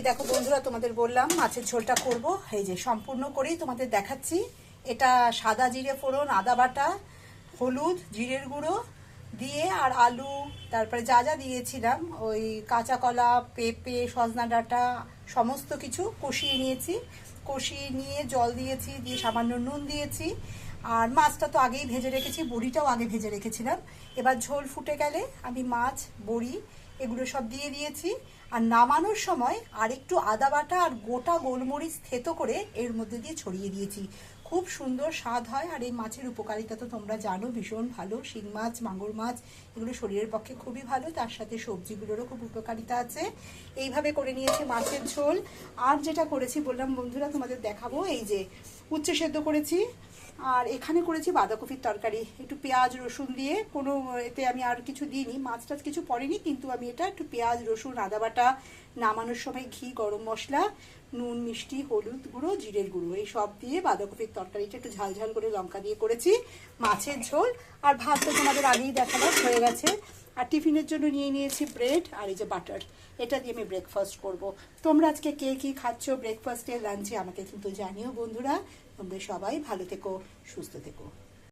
দেখো বন্ধুরা, তোমাদের বললাম মাছের ঝোলটা করব। এই যে সম্পূর্ণ করেই তোমাদের দেখাচ্ছি। এটা সাদা জিরে ফোড়ন, আদা বাটা, হলুদ, জিরের গুঁড়ো দিয়ে আর আলু, তারপরে যা যা দিয়েছিলাম ওই কাঁচা কলা, পেঁপে, সজনা ডাঁটা সমস্ত কিছু কষিয়ে নিয়েছি। কষিয়ে নিয়ে জল দিয়েছি, দিয়ে সামান্য নুন দিয়েছি। আর মাছটা তো আগেই ভেজে রেখেছি, বড়িটাও আগে ভেজে রেখেছিলাম। এবার ঝোল ফুটে গেলে আমি মাছ, বড়ি এগুলো সব দিয়ে দিয়েছি। আর নামানোর সময় আর একটু আদা বাটা আর গোটা গোলমরিচ থেতো করে এর মধ্যে দিয়ে ছড়িয়ে দিয়েছি। খুব সুন্দর স্বাদ হয়। আর এই মাছের উপকারিতা তো তোমরা জানো, ভীষণ ভালো। শিং মাছ, মাগুর মাছ এগুলো শরীরের পক্ষে খুবই ভালো। তার সাথে সবজিগুলোরও খুব উপকারিতা আছে। এইভাবে করে নিয়েছি মাছের ঝোল। আর যেটা করেছি বললাম বন্ধুরা তোমাদের দেখাবো, এই যে উচ্ছে সেদ্ধ করেছি। আর এখানে করেছি বাঁধাকপির তরকারি, একটু পেঁয়াজ রসুন দিয়ে। কোনো এতে আমি আর কিছু দিইনি, মাছ টাছ কিছু পড়েনি, কিন্তু আমি এটা একটু পেঁয়াজ রসুন আদা বাটা, নামানোর সময় ঘি, গরম মশলা, নুন, মিষ্টি, হলুদ গুঁড়ো, জিরের গুঁড়ো এই সব দিয়ে বাঁধাকপির তরকারিটা একটু ঝাল ঝাল করে লঙ্কা দিয়ে করেছি। মাছের ঝোল আর ভাত তো তোমাদের আগেই দেখালাম, হয়ে গেছে। আর টিফিনের জন্য নিয়ে নিয়েছি ব্রেড আর এই যে বাটার, এটা দিয়ে আমি ব্রেকফাস্ট করব। তোমরা আজকে কে কী খাচ্ছ ব্রেকফাস্টে, লাঞ্চে আমাকে কিন্তু জানিও বন্ধুরা। তোমরা সবাই ভালো থেকো, সুস্থ থেকো।